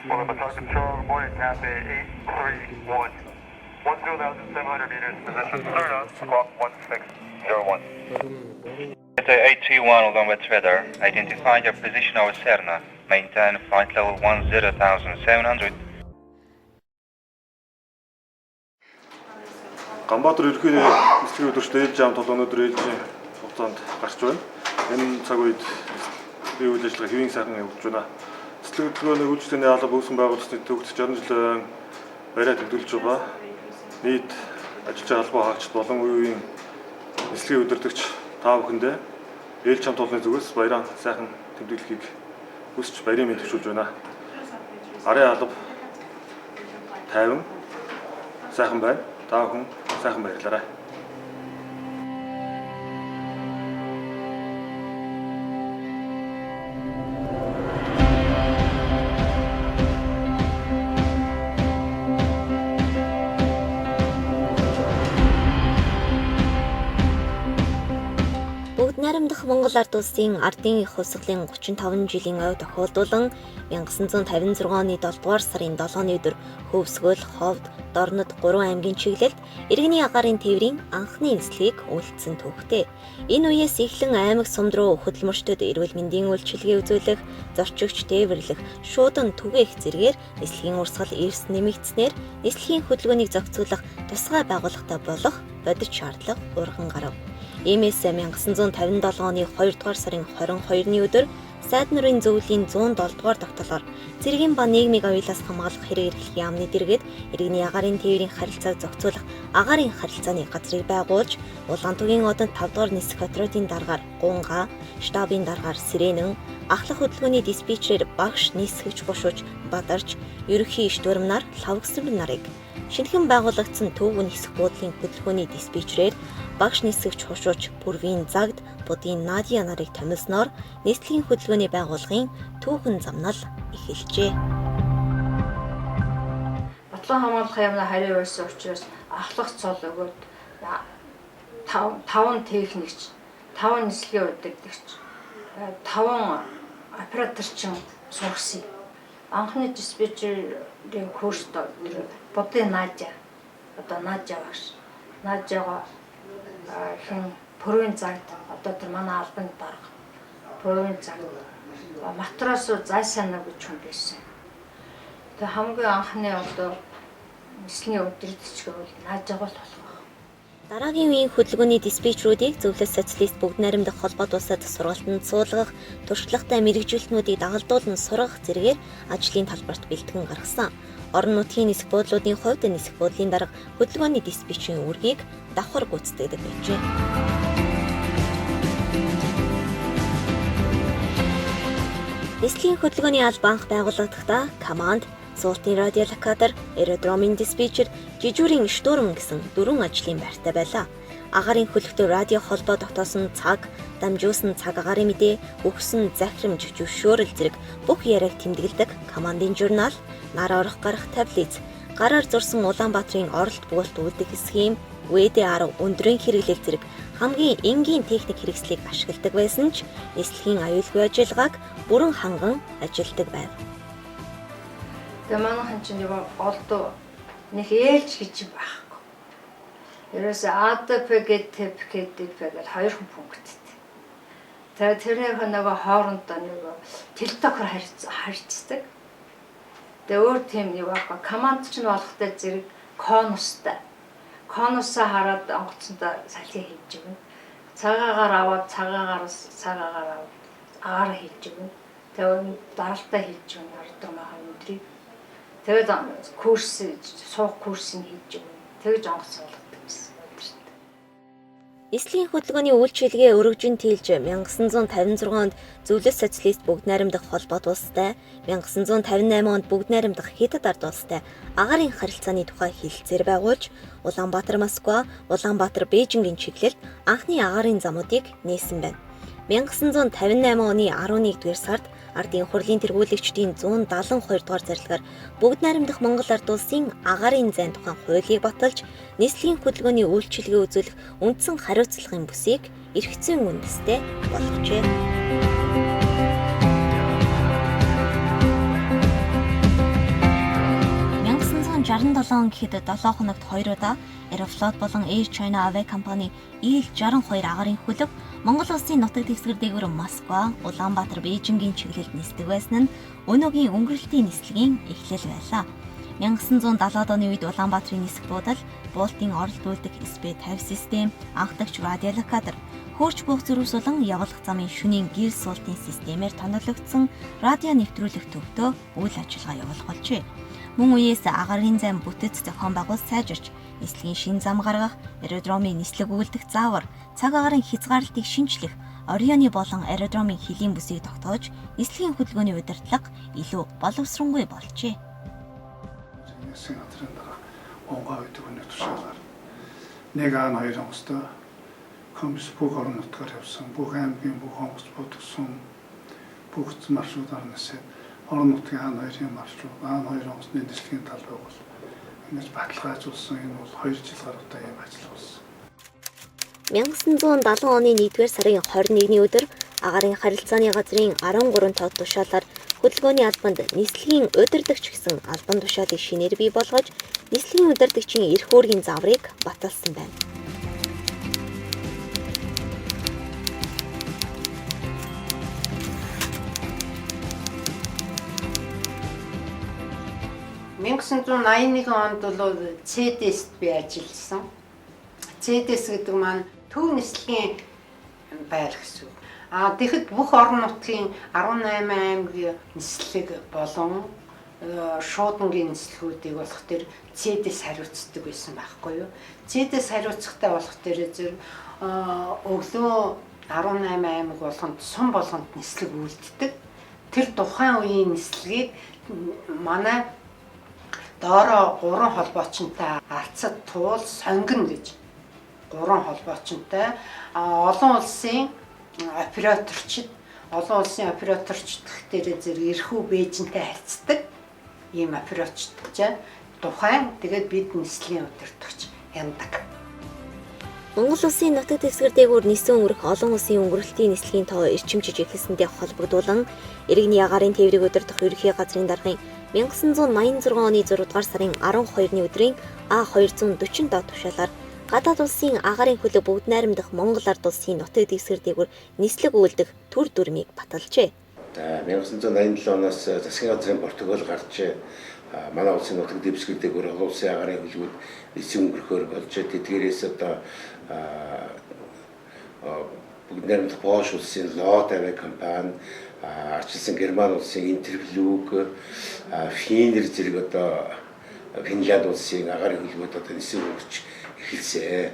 Batar Control, morning Cathay 831. 10,700 meters, position start on, squawk 1601. Cathay 831 along with weather, identify your position over Serna, maintain flight level 10,700. Ганбаатар ерөнхий нислэгийн өдөртөө ээлж яам тул өнөөдөр ээлжийн хугацаанд гарч байна. Энэ цаг үед бие үйл ажиллагаа хэвийн сайхан явуулж байна. Нислэгийн хөтөлбөрийн үйлчлэгээний алба үүсгэн байгуулалтын төвөгт 60 жилийн бариа тэмдэглэж байгаа. Нийт ажиллаж байгаа албан хаагчид болон үеийн нислэгийн өдөртөгч та бүхэндээ ээлж яам тулны зүгээс баяраа сайхан тэмдэглэхийг хүсч баярын мэнд хүсэж байна. Арын алба тайван сайхан байна. Та бүхэн сайхан баярлалаа. Бүгд найрамдах Монгол Ард улсын ардын их хувьсгалын 35 жилийн ой тохиолдуулан 1956 оны 7 дугаар сарын 7-ны өдөр Хөвсгөл, Ховд, Дорнод 3 аймгийн чиглэлд иргэний агаарын тээврийн анхны нислэгийг үйлдсэн төвхтэй. Энэ үеэс эхлэн аймаг сумд руу хөдөлмөрчдөд эрүүл мэндийн үйлчилгээ үзүүлэх, зорчигч тээвэрлэх, шуудан түгээх зэргээр нислэгийн урсгал эрс нэмэгдснээр нислэгийн хөдөлгөөнийг зохицуулах тусгай байгууллагатай болох бодит шаардлага урган гарав. Иймээс 1957 оны 2 дугаар сарын 22-ны өдөр Сайд нурын зөвлөлийн 107 дугаар тогтолоор цэргийн ба нийгмийг аюулаас хамгаалах хэрэг эрхлэхийн яамны дэргэд иргэний агаарын тээврийн харилцааг зохицуулах агаарын харилцааны газрыг байгуулж Улаантүгийн одод 5 дугаар нисэх отрядын даргаар Гунга, штабын даргаар Сиренэн, ахлах хөдөлгөөний диспетчерээр багш нисгэгч бушууч Бадарч, ерөнхий иш дүрмнаар Лавгсрын нарыг шинэхэн байгуулагдсан төвөг нисэх буудлын хөдөлгөөний диспетчерээр багш нисгэгч хушууч Бүрвийн Загд, Будын Надия нарыг томилсноор нислэгийн хөдөлгөөний байгууллагын түүхэн замнал эхэлжээ. Батлан хамгаалах яамны хариу байсан учраас ахлах цол өгөөд 5 техникч, 5 нислэгийн удирдагч, 5 операторчин сургасан. Анхны диспетчерийн курст Будын Надия, одоо Надия багш. Надиага хэн Бүрвийн Загд, одоо тэр манай албанд дарга. Бүрвийн Загд матрос Зайсана гэж хүн байсан. Тэгээ хамгийн анхны одоо нислэгийн удирдагч гэвэл Надиага бол болох байна. Дараагийн үеийн хөдөлгөөний диспетчерүүдийг зөвлөлт социалист бүгд найрамдах холбоот улсад сургалтанд суулгах, туршлагатай мэрэгжүүлтнүүдийг дагалдуулан сургах зэргээр ажлын талбарт бэлтгэн гаргасан. Орон нутгийн нисэх буудлуудын хувьд нисэх буудлын дарга хөдөлгөөний диспетчерийн үргийг давхар гүйцэтгэдэг байжээ. Нислэгийн хөдөлгөөний алба анх байгууллагахдаа команд, суултын радиолокатор, аэродромын диспетчер, жижүүрийн штурм гэсэн 4 ажлын байртай байлаа. Агаарын хөлөгтэй радио холбоо тогтоосон цаг, дамжуулсан цаг агаарын мэдээ, өгсөн захирамж, зөвшөөрөл зэрэг бүх яриаг тэмдэглэдэг командын журнал, нар орох гарах таблиц, гараар зурсан Улаанбаатарын оролт бугалт үлдэх схем, ВД10 өндрийн хэрэглэл зэрэг хамгийн энгийн техник хэрэгслийг ашигладаг байсан ч нислэгийн аюулгүй ажиллагааг бүрэн ханган ажилладаг байв. Тэгээ манайхан чинь нэг олдоо нэг ээлж гэж байхгүй. Ерөөсөө АДП гэдэг ТП гэдэг хоёр хүн пункттэй. Тэгээ тэрнийх нөгөө хоорондоо нөгөө телтокор харьцдаг. Тэгээ өөр тийм нэг байхгүй. Команд ч нь болохтой зэрэг конустай. Конусаа хараад онгоцсондоо салхи хийж өгнө. Цагаагаар аваад цагаагаар аваад агаар хийж өгнө. Тэгээ даралтаа хийж өгнө. Ардаг махан өдрийг. Тэгээд курс суух курсыг хийж өгнө. Тэгж онгоц болгодог гэсэн. Нислэгийн хөдөлгөөний үйлчилгээ өргөжин тэлж 1956 онд зөвлөлт социалист бүгд найрамдах холбоот улстай, 1958 онд бүгд найрамдах Хятад ард улстай агаарын харилцааны тухай хэлэлцээр байгуулж, Улаанбаатар Москва, Улаанбаатар Бээжингийн чиглэлд анхны агаарын замуудыг нээсэн байна. 1958 оны 11-р сард ардын хурлын тэргүүлэгчдийн 172 дугаар зарилгаар бүгд найрамдах Монгол Ард улсын агаарын зайн тухайн хуулийг баталж, нислэгийн хөдөлгөөний үйлчилгээ үзүүлэх үндсэн хариуцлагын бүсийг эргэцэн үндэстэй болгожээ. 1967 гэхэд 7 хоногт 2 удаа Аэрофлот болон Air China авиакомпани Il-62 агаарын хөлөг Монгол улсын нутаг дэвсгэр дээгүүр Москва, Улаанбаатар, Бээжингийн чиглэлд нислэг байсан нь өнөөгийн өнгөрөлтийн нислэгийн эхлэл байлаа. 1970-ад оны үед Улаанбаатарын нисэх буудал, Буултын оролт үлдэх СП-50 систем, анхдагч радиолокатор, хөөрч буух зөрүүсүүлэн явуулах замын шөнийн гэр суултын системээр тоноглогдсон радио нэвтрүүлэх төвдөө үйл ажиллагаа явуулах болжээ. Мөн үеэс агарын зам бүтэц зохион байгуул сайжирч, нислэгийн шин зам гаргах, аэродромын нислэг үлдэх заавар, цаг агарын хязгаарлалтыг шинжлэх, орионы болон аэродромын хөлийн бүсийг тогтоож, нислэгийн хөдөлгөөний удирдлага илүү боловсронгүй болжээ. Нислэгийн газрын дараа онгоо гэдэг үнэ тушаалаар нэг аан хоёр онгостой компьютер бүх орон нутгаар явсан, бүх аймгийн бүх онгоц бодгсон, бүх маршрутаар нэсээ орон нутгийн аан хоёрын маршрут, аан хоёр онгоцны нислэгийн тал байгуул ингэж баталгаажуулсан. Энэ бол 2 жил гаруйтай юм ажил болсон. 1970 оны 1-р сарын 21-ний өдөр агарын харилцааны газрын 13 тоо тушаалаар хөдөлгөөний албанд нислэгийн удирдагч гэсэн албан тушаалыг шинээр бий болгож, нислэгийн удирдагчийн эрх үүргийн заврыг баталсан байна. $1981 онд бол CDS-д би ажилласан. CDS гэдэг маань төв нислэгийн байр гэсэн. Тэгэхэд бүх орон нутгийн 18 аймгийн нислэг болон шуудангийн нислэгүүдийг болох төр CDS хариуцдаг байсан байхгүй юу? CDS хариуцахтай болох төр зөв өглөө 18 аймаг болгонд сум болгонд нислэг үлддэг. Тэр тухайн үеийн нислэгийг манай доороо 3 холбоочинтай арцад туул сонгоно гэж 3 холбоочинтай олон улсын операторчид гэхтэр зэрэг эрхүү Бээжинтэй харьцдаг ийм операторчид тухайн тэгээд бид нислэгийн удирдагч яндаг. Монгол улсын нутаг дэвсгэр дээгүүр нисэн өнгөрөх олон улсын өнгөрөлтийн нислэгийн тоо эрчимжиж ихсэндээ холбогдуулан иргэний агарын тээврийг удирдах ерөнхий газрын даргын 1986 оны 6 дугаар сарын 12-ны өдрийн А240 доо тушаалаар гадаад улсын агарын хөлөг бүгд найрамдах Монгол ард улсын нутаг дэвсгэр дээгүүр нислэг үлдэх төр дүрмийг баталжээ. 1987 оноос засгийн газрын протокол гарч манай улсын нутаг дэвсгэр дээгүүр олон улсын агарын хөлгүүд нислэг өнгөрөхөөр болж тэдгээрээс одоо бүгд найрамдах Польш улсын Лот авиакомпани, арчилсан Герман улсын Интерфлюг, Финер зэрэг одоо Финлянд улсын агарын хөлгүүд одоо нислэг өнгөрч эхэлсэн.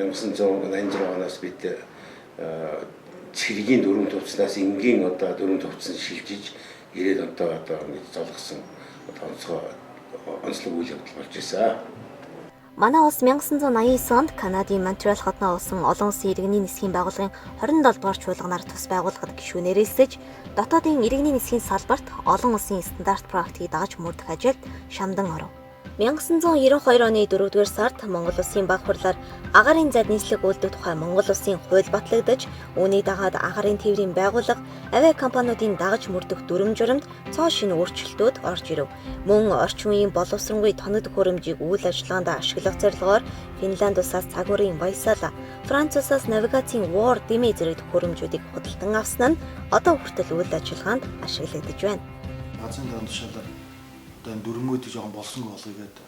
1986 оноос бид цэргийн дөрвөн төвчнээс энгийн одоо дөрвөн төвчсөн шилжиж ирээд одоо ингэж золгосон онцлог үйл явдал болж ирсэн. Манай улс 1989 онд Канадын Монтреал хотноо улсан олон улсын иргэний нисхийн байгууллагын 27 дугаар чуулганаар тус байгууллагад гишүүнээр элсэж, дотоодын иргэний нисхийн салбарт олон улсын стандарт практикийг дагаж мөрдөх ажилд шамдан оров. 1992 оны 4-р сард Монгол улсын баг хурлаар агарын зад нислэг үлдэх тухай Монгол улсын хууль батлагдаж, үүнийг дагаад агарын тээврийн байгууллага авиакомпаниудын дагаж мөрдөх дүрм журамд цоо шинэ өөрчлөлтүүд орж ирэв. Мөн орчин үеийн боловсронгүй тоног хөрөмжийг үйл ажиллагаанд ашиглах зорилгоор Финланд улсаас цагуурын Вайсала, Франц улсаас навигацийн War Dime зэрэг хөрөмжүүдийг худалдан авсан нь одоо хүртэл үйл ажиллагаанд ашиглагдаж байна. Газрын дан тушаалаар одоо энэ дүрмүүдийг жоохон болсонгүй болгоё гэдэг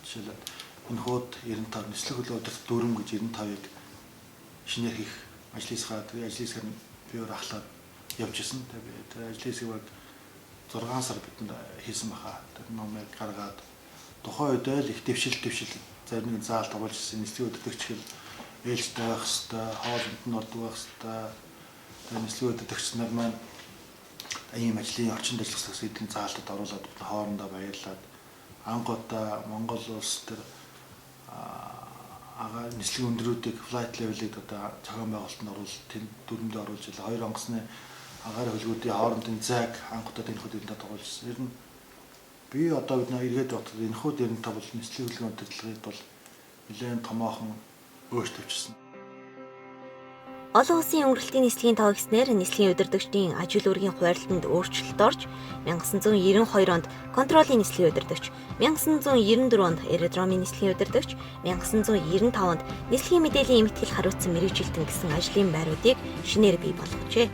жишээлбэл энэ хууд 95 нислэг хөлөө удирдах дүрм гэж 95-ыг шинээр хийх ажлын хэсгээр биеэр ахлаад явж исэн. Тэгээд ажлын хэсгийг баг 6 сар бидэнд хийсэн баха. Тэр номыг гаргаад тухайн үед л их дэвшил зарим нэг заалт оруулж ирсэн. Нислэг удирдагч хэл ээлжтэй байх хэвээр, хоолнд нь ордог байх хэвээр. Тэгээд нислэг удирдагч нар маань ийм ажлын орчинд ажиллах эдийн заалтад оруулаад хоорондоо баярлаад ангуудаа Монгол улс төр агаар нислэг өндрүүдийг flight level-ийг одоо зохион байгуулалтанд оруулж тэнд дүрмдээ оруулж ил хоёр онгоцны агаар хөлгүүдийн хоорондын зайг ангуудад энэ хөдөлгөөнд оруулсан. Ер нь би одоо бид эргээд бодоход энэ хүү дээр нь бол нислэг хөдөлгөөний удирдлагыг бол нэлээд томоохон өөрчлөлт төвчсөн. Олон улсын өнгөрөлтийн нислэгийн тоо гэснээр нислэгийн удирдагчдын ажил үүргийн хуваарлалтанд өөрчлөлт орж 1992 онд контролын нислэгийн удирдагч, 1994 онд аэродромын нислэгийн удирдагч, 1995 онд нислэгийн мэдээллийн эмтгэл хариуцсан мэргэжилтэн гэсэн ажлын байруудыг шинээр бий болгожээ.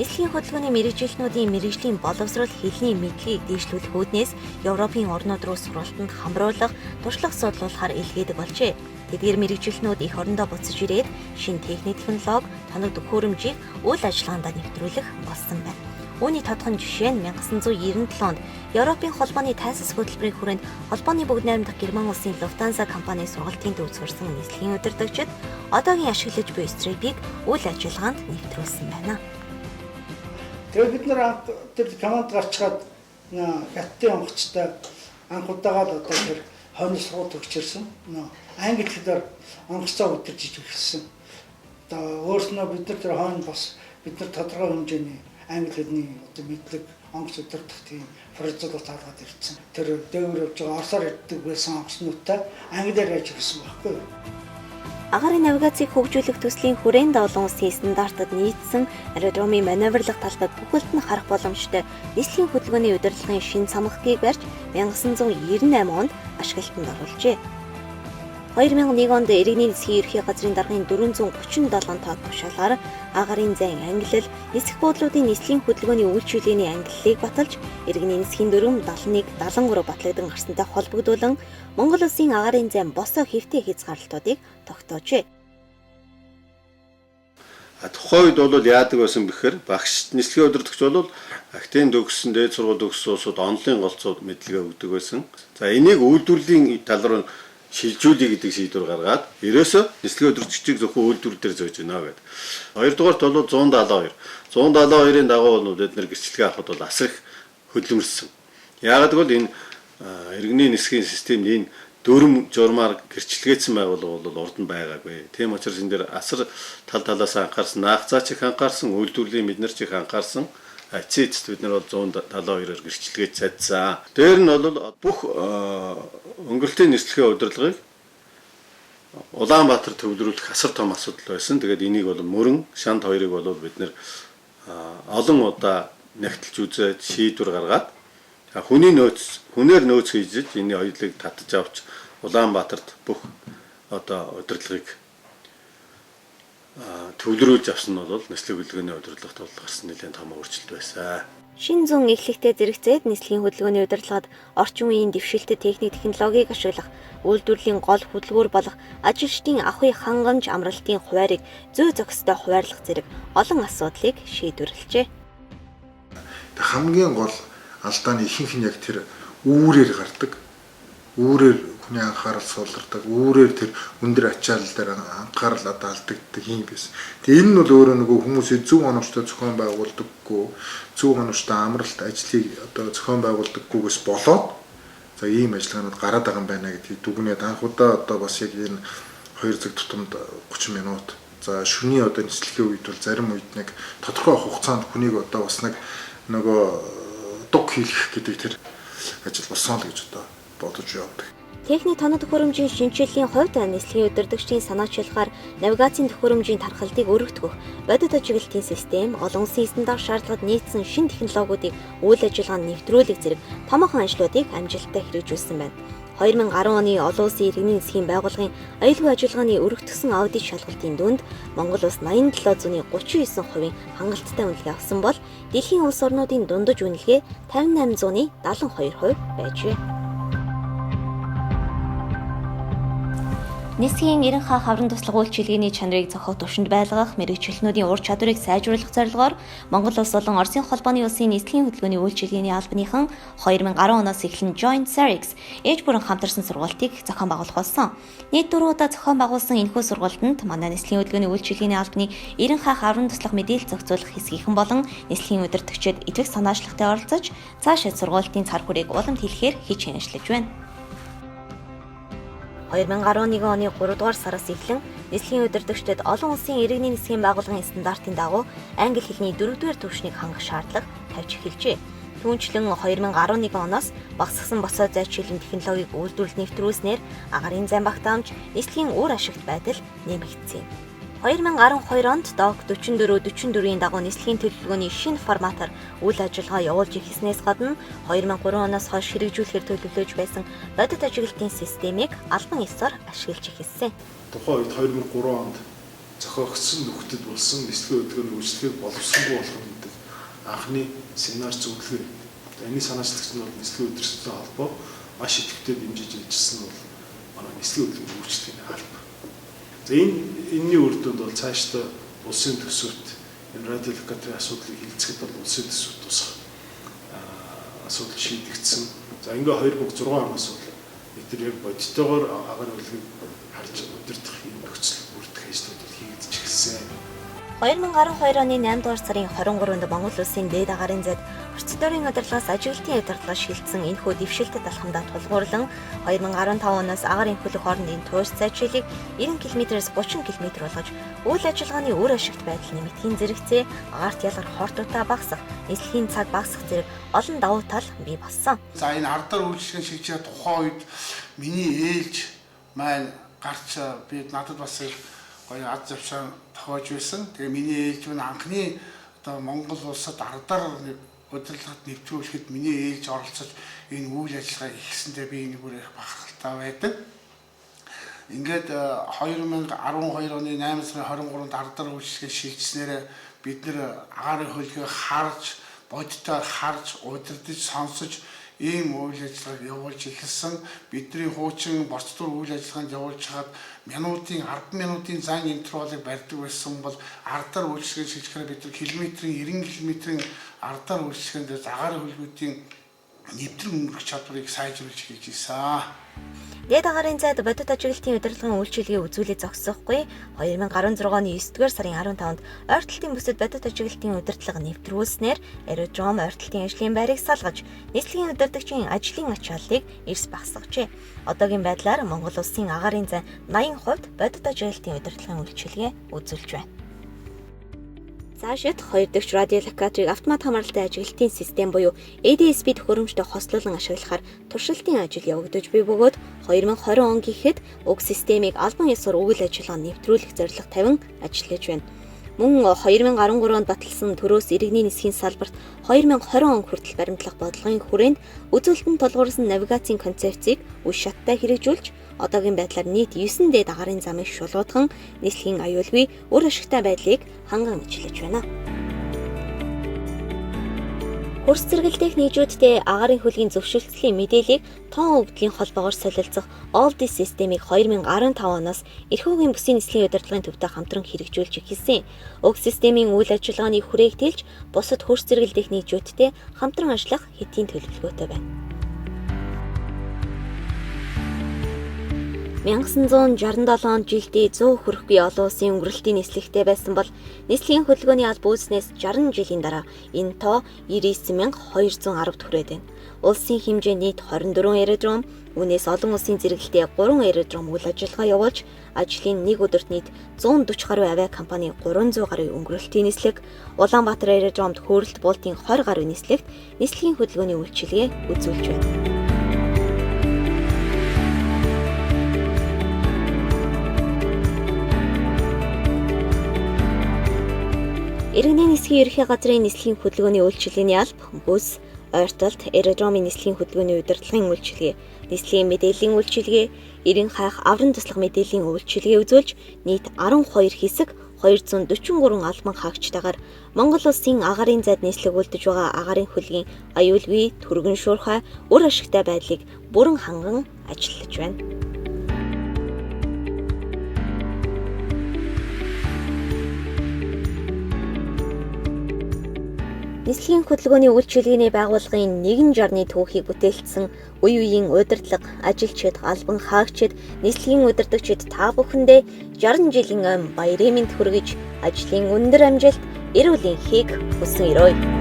Нислэгийн хөдөлгөөний мэргэжилтнүүдийн мэргэжлийн боловсрол хэлний мэдлэгийг дэвшлүүлэх үүднээс Европын орнууд руу сургалтанд хамруулах, туршлага судлуулахаар илгээдэг болжээ. Тэдгээр мэргэжилтнүүд их орондоо буцаж ирээд шинэ техник технологи, тоног төхөөрөмжийг үйл ажиллагаанд нэвтрүүлэх болсон байна. Үүний тодхон жишээ нь 1997 онд Европын холбооны тайсас хөтөлбөрийн хүрээнд холбооны бүгд найрамдах Герман улсын Lufthansa компани сургалтын төвд сурсан нислэгийн удирдагчид одоогийн ашиглаж буй стрипийг үйл ажиллагаанд нэвтрүүлсэн байна. Тэгээд бид нар тэр команд гарчгаад хаттын онгоцтой анх удаага л одоо тэр хойно сургууль төгсөрсөн. Англи хэлээр онгоцоо удирдах эхэлсэн. Одоо өөрснөө бид нар тэр хойно бас бид нар тодорхой хэмжээний англи хэлний одоо мэдлэг онгоц удирдах тийм процедур таалгаад ирсэн. Тэр дээгүүр явж байгаа орсоор ирдэг байсан онгоцнуудтай англиар яаж ирсэн байхгүй юу? Агаарын навигацийг хөгжүүлэх төслийн хүрээнд олон улсын стандартад нийцсэн аэродромын маневрлах талбайг бүхэлд нь харах боломжтой нислэгийн хөдөлгөөний удирдлагын шин цамхгийг барьж 1998 онд ашиглалтанд оруулжээ. 2001 онд иргэний нисхийн ерхий газрын даргын 437 тоод тушаалаар агаарын зайн ангилал, нисэх буудлуудын нислэгийн хөдөлгөөний үйлчилгээний ангиллалыг баталж, иргэний нисхийн дүрм 71, 73 батлагдсан гарсантай холбогдуулан Монгол улсын агаарын зайн босоо хэвтээ хязгаарлалтуудыг тогтоожээ. Тухайн үед бол яадаг байсан бэхээр багш нислэгийн удирдагч бол актын төгссөн, дээд сургууль төгссөн улсууд онлын голцоод мэдлэгээ өгдөг байсан. За энийг үйлдвэрлэлийн тал руу шилжүүлэе гэдэг шийдвэр гаргаад ерөөсөө нислэгийн удирдагчийг зөвхөн үйлдвэр дээр зөөж гинэ гэдэг. Хоёрдугаарт бол 172. 172-ын дагуу бол бид нэр гэрчлэгээ авахд бол асар их хөдөлмөрсөн. Яагаад гэвэл энэ иргэний нисхийн системд энэ дөрөм журмаар гэрчлэгээсэн байгууллага бол урд нь байгаагүй. Тийм учраас энэ дээр асар талаас анхаарсан, наахцаач их анхаарсан, үйлдвэрлэлийн бид нар ч их анхаарсан. Эцэст бид нар бол 172-оор гэрчлэгээ цадсан. Дээр нь бол бүх өнгөрөлтийн нислэгийн удирдлагыг Улаанбаатар төвлөрүүлэх асар том асуудал байсан. Тэгээд энийг бол мөрөн шанд хоёрыг бол бид нэр олон удаа нягтлж үзээд шийдвэр гаргаад хүнээр нөөц хийж энэ хоёулыг татж авч Улаанбаатарт бүх одоо удирдлагыг төвлөрүүлж авсан нь бол нислэгийн хөдөлгөөний удирдлагт бол гарсан нэлээд том өөрчлөлт байсан. Шин зүүн эхлэхдээ зэрэгцээд нислэгийн хөдөлгөөний удирдлагад орчин үеийн дэвшилтэд техник технологиг ашиглах, үйлдвэрлэлийн гол хөдөлгүүр болох ажилчдын ахуй хангамж амралтын хуваарийг зүй зохистой хуваарлах зэрэг олон асуудлыг шийдвэрлэжээ. Хамгийн гол алдааны ихэнх нь яг тэр үүрээр гардаг. Үүрээр хүний анхаарал суулгадаг, үүрээр тэр өндөр ачаалал дээр анхаарал алдагддаг юм байсан. Тэгээ энэ нь бол өөрөө нөгөө хүмүүсээ зөв оновчтой зохион байгуулдаггүй, зөв оновчтой амралт ажлыг одоо зохион байгуулдаггүйгээс болоод за ийм ажиллагаанууд гараад байгаа юм байна гэдгийг дүгнээд анх удаа одоо бас яг энэ 2 цаг тутамд 30 минут. За шөнийн одоо нислэгийн үед бол зарим үед нэг тодорхой хугацаанд хүнийг одоо бас нэг нөгөө дуг хийх гэдэг тэр ажил болсон л гэж одоо бодож явдаг. Техник тоног төхөөрөмжийн шинжилгээний хувьд нислэгийн удирдагчдын санаачилгаар навигацийн төхөөрөмжийн тархалтыг өргөтгөх, бодит ажиглалтын систем, олон улсын стандарт шаардлагад нийцсэн шинэ технологиудыг үйл ажиллагаанд нэвтрүүлэх зэрэг томоохон ажлуудыг амжилттай хэрэгжүүлсэн байна. 2010 оны олон улсын иргэний нисхийн байгууллагын аюулгүй ажиллагааны өргөтгсөн аудит шалгалтын дүнд Монгол улс 87.39% хангалттай үнэлгээ авсан бол дэлхийн улс орнуудын дундаж үнэлгээ 58.72% байжээ. Нисхийн 90 ха хаврын туслах үйлчилгээний чанарыг зохиох төвшөнд байлгах, мэргэжилтнүүдийн ур чадварыг сайжруулах зорилгоор Монгол улс болон Оросын холбооны улсын нислэгийн хөдөлгөөний үйлчилгээний албаныхан 2010 оноос эхлэн Joint SARIX ээж бүрэн хамтарсан сургалтыг зохион байгуулах болсон. Нийт 4 удаа зохион байгуулсан энэхүү сургалтанд манай нислэгийн хөдөлгөөний үйлчилгээний албаны 90 ха хаврын туслах мэдээлэл зохицуулах хэсгийнхэн болон нислэгийн удирдагчид идэвх санаачлагтай оролцож цаашид сургалтын цар хүрээг уламж хэлэхээр хичээн ажиллаж байна. 2011 оны 3 дугаар сараас эхлэн нислэгийн удирдагчдад олон улсын иргэний нисхийн байгууллагын стандартын дагуу англи хэлний 4-р түвшнийг хангах шаардлага тавьж эхэлжээ. Түүнчлэн 2011 оноос багасгасан босоо зайчилсан технологиг үйлдвэрлэл нэвтрүүлснээр агаарын зайн багтаамж, нислэгийн үр ашигт байдал нэмэгдсэн. 2012 онд ДОК 44-44-ийн дагуу нислэгийн төлөвлөгөөний шинэ форматаар үйл ажиллагаа явуулж эхэлснээс гадна 2003 оноос хойш хэрэгжүүлэхээр төлөвлөж байсан бодит ажиглалтын системийг албан ёсоор ашиглаж эхэлсэн. Тухайн үед 2003 онд зохиогдсон нөхдөд болсон нислэгийн хөдөлгөөний үйлчлэгийг боловсронгүй болгох гэдэг анхны семинар зөвлөгөө. Энэ санаачлагч нь бол нислэгийн өдөртсөн холбоо маш идэвхтэй дэмжиж ажилласан бол манай нислэгийн хөдөлгөөний үйлчлэгийн алба. За энэний үр дүнд бол цаашдаа улсын төсөвт энэ радиолокаторын асуудлыг хилцэхэд бол улсын төсөвт тусах асуудал шийдэгдсэн. За ингээ 2006 оноос бол бид яг бодитойгоор агаар хөлгийг харж удирдах юм нөхцөл бүрдэх ажлууд хийгдэж эхэлсэн. 2012 оны 8 дугаар сарын 23-нд Монгол улсын дээд агаарын зайд процедурын удирдлагаас ажиглалтын удирдлага шилжсэн энэхүү дэвшилтэд алхамдаа тулгуурлан 2015 оноос агарын хөлөг хоорондын туурь зайчлалыг 90 км-с 30 км болгож үйл ажиллагааны үр ашигт байдал нэмэгдхийн зэрэгцээ агаарт ялгар хортуудаа багасгах, нислэгийн цаг багасгах зэрэг олон давуу тал бий болсон. За энэ ардаар үйлчлэгийн шилжээ тухайн үед миний ээлж маань гарч би надад бас гоё аз завшаа тохиож байсан. Тэгээ миний ээлж нь анхны одоо Монгол улсад ардаар удирдлагад нэвтрүүлэхэд миний ээлж оролцож энэ үйл ажиллагаа ихсэндээ би энэ бүр их бахархалтай байдаг. Ингээд 2012 оны 8 сарын 23-нд ардаар үйлчлэгээ шилжснээр бид нэр агарын хөлгийг харж, бодитоор харж, удирдах, сонсож ийм үйл ажиллагааг явуулж эхэлсэн. Бидний хуучин процедур үйл ажиллагаанд явуулж хаад 10 минутын зан интервалыг барьдаг байсан бол ардаар үйлчлэгээ шилжихээр бид километрийн 90 км-ийн ардаар үйлчлэгээнд агарын хөлгүүдийн нэвтрэн өнгөрөх чадварыг сайжруулж эхэлж ирсэн. Дээд агаарын зайд бодит ажиглалтын удирдлагын үйлчилгээ үзүүлэлт зогсоохгүй 2016 оны 9-р сарын 15-нд ойртолтын бүсэд бодит ажиглалтын удирдлага нэвтрүүлснээр аэродром ойртолтын ажлын байрыг салгаж нислэгийн удирдагчийн ажлын ачааллыг эрс багасгажээ. Одоогийн байдлаар Монгол улсын агаарын зай 80% бодит ажиглалтын удирдлагын үйлчилгээ үзүүлж байна. Цаашид 2 дахь радиолокаторыг автомат хамааралтай ажиглалтын систем буюу ADS-B төхөөрөмжтэй хослуулан ашиглахаар туршилтын ажил явагдаж буй бөгөөд 2020 он гэхэд уг системийг албан ёсоор үйл ажиллагаа нэвтрүүлэх зорилго тавин ажиллаж байна. Мөн 2013 онд баталсан төрөөс иргэний нисхийн салбарт 2020 он хүртэл баримтлах бодлогын хүрээнд үзүүлэлтэнд тулгуурсан навигацийн концепцийг үе шаттай хэрэгжүүлж одоогийн байдлаар нийт 9 дээд агаарын замыг шулуутган нислэгийн аюулгүй үр ашигтай байдлыг ханган ажиллаж байна. Хөрс зэрэгэлдэх нийжүүдтэй агаарын хөлгийн зөвшөөрлөлийн мэдээллийг тоон өвдлийн холбоогоор солилцох All-This системийг 2015 оноос эрхүүгийн бүсийн нислэгийн удирдлагын төвтэй хамтран хэрэгжүүлж эхэлсэн. Уг системийн үйл ажиллагааны хүрээг тэлж бусад хөрс зэрэгэлдэх нийжүүдтэй хамтран ажиллах хэдийн төлөвлөгөөтэй байна. 1967 онд жилдээ 100 хүрэхгүй олон улсын өнгөрөлтийн нислэгтэй байсан бол нислэгийн хөдөлгөөний алба үүснээс 60 жилийн дараа энэ тоо 99210 хүрээд байна. Улсын хэмжээнд нийт 24 аэродром, үүнээс олон улсын зэрэгэлтэй 3 аэродром үйл ажиллагаа явуулж, ажлын нэг өдөрт нийт 140 гаруй авиакомпани 300 гаруй өнгөрөлтийн нислэг, Улаанбаатар аэродромд хөөрөлт буултын 20 гаруй нислэгт нислэгийн хөдөлгөөний үйлчилгээ үзүүлж байна. Иргэний нисхийн ерхий газрын нислэгийн хөдөлгөөний үйлчилгээний алба, бүс, ойртолт, аэродромын нислэгийн хөдөлгөөний удирдлагын үйлчилгээ, нислэгийн мэдээллийн үйлчилгээ, эрен хайх аврын туслах мэдээллийн үйлчилгээ үзүүлж нийт 12 хэсэг 243 албан хаагчтайгаар Монгол улсын агаарын зайд нислэгүүлдэж байгаа агаарын хөлгийн аюулгүй, түргэн шуурхай, үр ашигтай байдлыг бүрэн ханган ажиллаж байна. Нислэгийн хөдөлгөөний үйлчилгээний байгууллагын 160-ны түүхийг бүтээлсэн үе үеийн удирдлага, ажилчид, албан хаагчид, нислэгийн удирдагчид та бүхэндээ 60 жилийн ам баярын мэнд хүргэж ажлын өндөр амжилт, эрүүл энхийг хүсэн өрөөе.